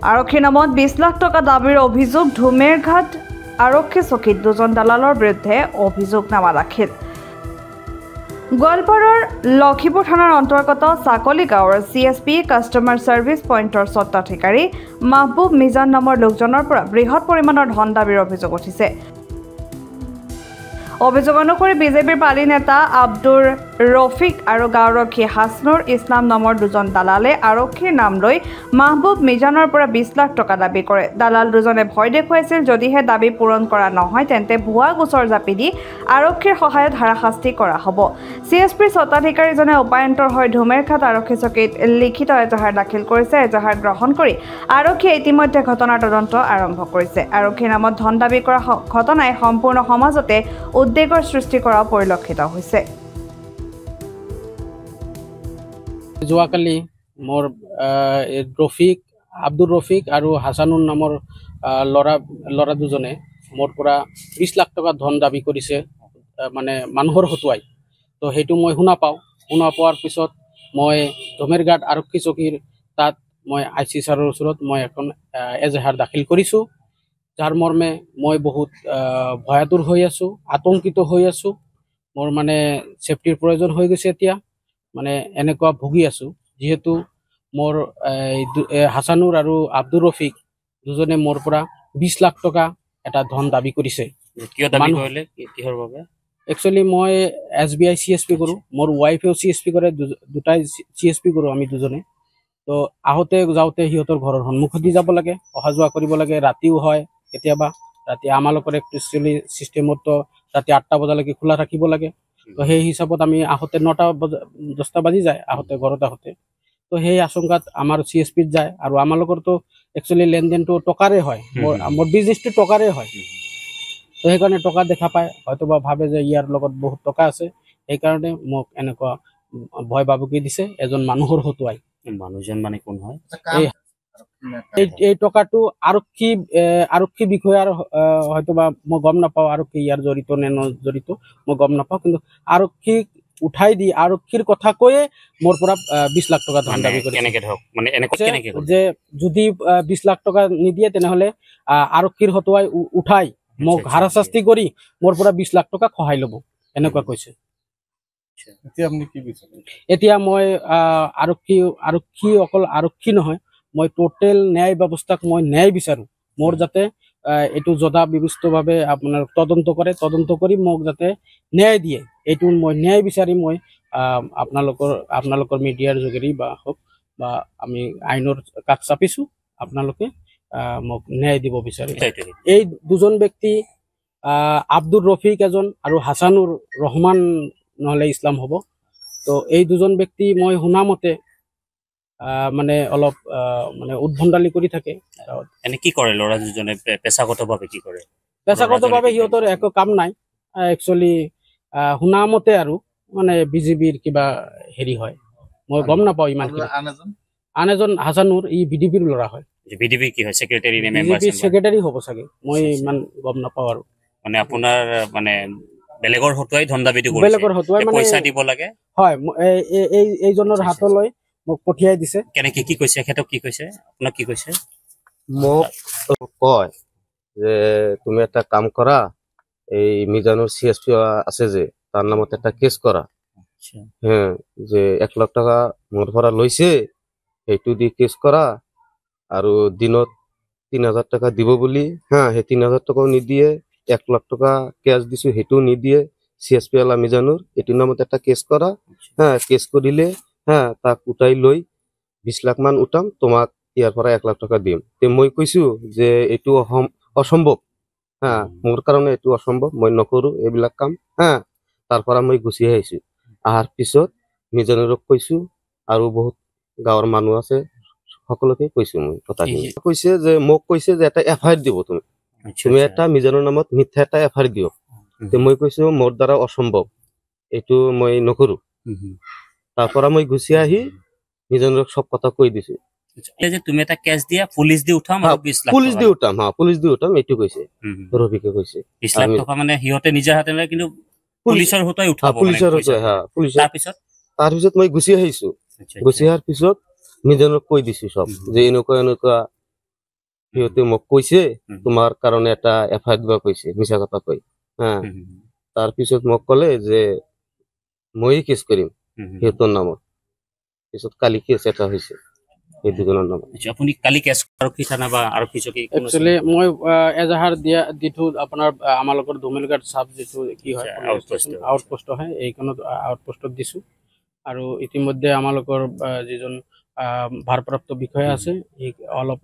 আৰক্ষীৰ নামত 20 লাখ টকা দাবীৰ অভিযোগ ধুমেৰঘাট আৰক্ষী চকীত দুজন দালালৰ বিৰুদ্ধে অভিযোগনামা দাখিল। গোৱালপাৰাৰ লক্ষীপুৰ থানাৰ অন্তৰ্গত চাকলি গাঁৱৰ CSP কাষ্টমাৰ ছাৰ্ভিচ পইণ্টৰ স্বত্বাধিকাৰী মাহবুব মিজান নামৰ লোকজনৰ পৰা বৃহৎ পৰিমাণৰ ধন দাবীৰ অভিযোগ উঠিছে। অভিযোগ অনুসৰি বিজেপিৰ পালি নেতা আব্দুৰ ৰফিক আৰু গাঁওৰক্ষী হাছনুৰ ইছলাম নামৰ দুজন দালালে আৰক্ষীৰ নাম লৈ মাহবুব মিজানৰ পৰা 20 লাখ টকা দাবী কৰে। দালাল দুজনে ভয় দেখুৱাইছিল যদিহে দাবী পূৰণ কৰা নহয় তেন্তে ভুৱা গোচৰ জাপি দি আৰক্ষীৰ সহায়ত হাৰাশাস্তি কৰা হ'ব। CSPৰ স্বত্বাধিকাৰীজনে উপায়ন্তৰ হৈ ধুমেৰঘাট আৰক্ষী চকীত লিখিত এজাহাৰ দাখিল কৰিছে। এজাহাৰ গ্ৰহণ কৰি আৰক্ষীয়ে ইতিমধ্যে ঘটনাৰ তদন্ত আৰম্ভ কৰিছে। আৰক্ষীৰ নামত ধন দাবী কৰা ঘটনাই সম্পূৰ্ণ সমাজতে উদ্বেগৰ সৃষ্টি কৰা পৰিলক্ষিত হৈছে। যোৱাকালি মোৰ আব্দুৰ ৰফিক আৰু হাছানুৰ নামৰ ল'ৰা দুজনে মোৰ পৰা 20 লাখ টকা ধন দাবী কৰিছে, মানে মানুহৰ হতুৱাই। তো সেইটো মই শুনা পোৱাৰ পিছত মই ধুমেৰঘাট আৰক্ষী চকীৰ তাত মই IC ছাৰৰ ওচৰত মই এখন এজাহাৰ দাখিল কৰিছোঁ, যাৰ মৰ্মে মই বহুত ভয়াতুৰ হৈ আছোঁ, আতংকিত হৈ আছোঁ। মোৰ মানে ছেফটিৰ প্ৰয়োজন হৈ গৈছে এতিয়া, মানে এনেকুৱা ভুগি আছোঁ। যিহেতু মোৰ হাছানুৰ আৰু আব্দুৰ ৰফিক দুজনে মোৰ পৰা 20 লাখ টকা এটা ধন দাবী কৰিছে। কিয় দাবী কৰিলে, কিহৰ বাবে? একচুৱেলি মই SBI CSP কৰোঁ, মোৰ ৱাইফেও CSP কৰে, দুটাই CSP কৰোঁ আমি দুজনে। তো আহোঁতে যাওঁতে সিহঁতৰ ঘৰৰ সন্মুখত দি যাব লাগে, অহা যোৱা কৰিব লাগে। ৰাতিও হয় কেতিয়াবা, ৰাতি আমালোকৰ একচুৱেলি চিষ্টেমতো ৰাতি 8টা বজালৈকে খোলা থাকিব লাগে। তো সেই হিচাপত আমি আহোঁতে 9টা-10টা বাজি যায় আহোঁতে, ঘৰত আহোঁতে। তো সেই আশংকাত আমাৰ CSPত যায়। আৰু আমালোকৰতো একচুৱেলি লেনদেনটো টকাৰে হয়, মোৰ বিজনেছটো টকাৰে হয়। তো সেইকাৰণে টকা দেখা পায়, হয়তো বা ভাবে যে ইয়াৰ লগত বহুত টকা আছে, সেইকাৰণে মোক এনেকুৱা ভয় ভাবুকি দিছে এজন মানুহৰ হতুৱাই। মানুহজন মানে কোন হয়? এই টকাটো আৰক্ষী বিষয়াৰ হয়তো বা মই গম নাপাওঁ, আৰক্ষী ইয়াৰ জড়িত নে নজড়িত মই গম নাপাওঁ, কিন্তু আৰক্ষীক উঠাই দি আৰক্ষীৰ কথা কৈয়ে মোৰ পৰা 20 লাখ টকা ধন দাবী কৰিছে। যে যদি 20 লাখ টকা নিদিয়ে তেনেহলে আৰক্ষীৰ হতুৱাই উঠাই মোক হাৰাশাস্তি কৰি মোৰ পৰা 20 লাখ টকা সহায় ল'ব, এনেকুৱা কৈছে। এতিয়া মই অকল আৰক্ষী নহয়, মই টোটেল ন্যায় ব্যৱস্থাক মই ন্যায় বিচাৰোঁ। মোৰ যাতে এইটো যথাবিহিতভাৱে আপোনাৰ তদন্ত কৰি মোক যাতে ন্যায় দিয়ে, এইটো মই ন্যায় বিচাৰি মই আপোনালোকৰ মিডিয়াৰ যোগেদি বা হওক বা আমি আইনৰ কাষ চাপিছোঁ, আপোনালোকে মোক ন্যায় দিব বিচাৰে। এই দুজন ব্যক্তি আব্দুৰ ৰফিক এজন আৰু হাছানুৰ ৰহমান নহ'লে ইছলাম হ'ব। তো এই দুজন ব্যক্তি মই শুনা মতে মানে অলপ মানে উদ্ভণ্ডালি কৰি থাকে। এনে কি কৰে ল'ৰা দুজনে পেছাগতভাৱে কি কৰে? পেছাগতভাৱে সিহঁতৰ একো কাম নাই। একচুৱেলি শুনা মতে আৰু মানে BJPৰ কিবা হেৰি হয়, মই গম নাপাওঁ ইমান। আন এজন হাছানুৰ BJPৰ ল'ৰা হয়। BJP কি হয়, সেক্ৰেটাৰী নে মেম্বাৰ? সেক্ৰেটাৰী হ'ব চাগে, মই ইমান গম নাপাওঁ আৰু। মানে আপোনাৰ মানে বেলেগৰ হতুৱাই ধন দাবীটো কৰিছে, বেলেগৰ হতুৱাই মানে পইচা দিব লাগে। হয়, এইজনৰ হাতলৈ মোক পঠিয়াই দিছে। কেনেকে কি কৈছে, সিহঁতক কি কৈছে, আপোনাক কি কৈছে? মোক কয় যে তুমি এটা কাম কৰা, এই মিজানুৰ CSP আছে যে তাৰ নামত একটা কেস কৰা। হ্যাঁ, যে 1 লাখ টাকা মোৰ পৰা লৈছে, সেইটো দি কেস কৰা আৰু দিনত 3000 টাকা দিব বুলি। হ্যাঁ, সেই 3000 টাকাও নিদিয়ে, 1 লাখ টাকা ক্যাশ দিছো সেইটো নিদিয়ে। CSP আলা মিজানুর এটির নামত একটা কেস করা। হ্যাঁ, কেস করিলে হ্যাঁ তাক উঠাই লৈ 20 লাখ মান উঠাম, তোমাক ইয়াৰ পৰা 1 লাখ টাকা দিম। তে মই কৈছো যে এইটো অসম্ভৱ। হ্যাঁ, মোৰ কাৰণে এইটো অসম্ভৱ, মই নকৰোঁ এইবিলাক কাম। হ্যাঁ, তাৰ পৰা মই গুচি আহিছো। আহাৰ পিছত মিজানুৰক কৈছো আৰু বহুত গাঁৱৰ মানুহ আছে সকলোকে কৈছো মই কথাখিনি। কৈছে যে মোক কৈছে যে এটা FIR দিব, তুমি এটা মিজানুৰ নামত মিথ্যা এটা FIR দিও। তে মই কৈছো মোৰ দ্বাৰা অসম্ভৱ, এইটো মই নকৰোঁ। তাৰ পৰা মই গুচি আহি মিজানুৰক সব কথা কৈ দিছো। যে তুমি এটা কেছ দিয়া, পুলিচ দি উঠাম আৰু 20 লাখ পুলিচ দি উঠাম। হ্যাঁ, পুলিচ দি উঠাম এইটো কৈছে ৰফিকে কৈছে। 20 লাখ টকা মানে সিহঁতে নিজৰ হাতে লয়, কিন্তু পুলিচৰ হতুৱাই উঠাব। পুলিচৰ হতুৱাই। হ্যাঁ, তাৰপিছত মই গুচি আহিছো। গুচি অহাৰ পিছত মিজানুৰক কৈ দিছো সব, যে এনেকুৱা সিহঁতে মোক কৈছে হুম। তোমাৰ কাৰণে এটা এফআইআৰ দিব কৈছে মিছা কথা কৈ হা তাৰপিছত মোক ক'লে যে মই কেছ কৰিম সিহঁতৰ নামত পিছত কালি কেছ এটা হৈছে এই দুজনৰ নামত আচ্ছা, আপুনি কালি কেছ আৰক্ষী থানা বা আৰক্ষী চকী কোন আছে? একচুৱেলি মই এজাহাৰ দিয়া দিটো আপোনাৰ আমাৰ লগত দুমেলঘাট চাব যিটো কি হয় আচ্ছা, আউটপোষ্ট। আউটপোষ্ট হয় এইখনত আউটপোষ্টত দিছো আৰু ইতিমধ্যে আমালোকৰ যিজন ভাৰপ্ৰাপ্ত বিষয়া আছে অলপ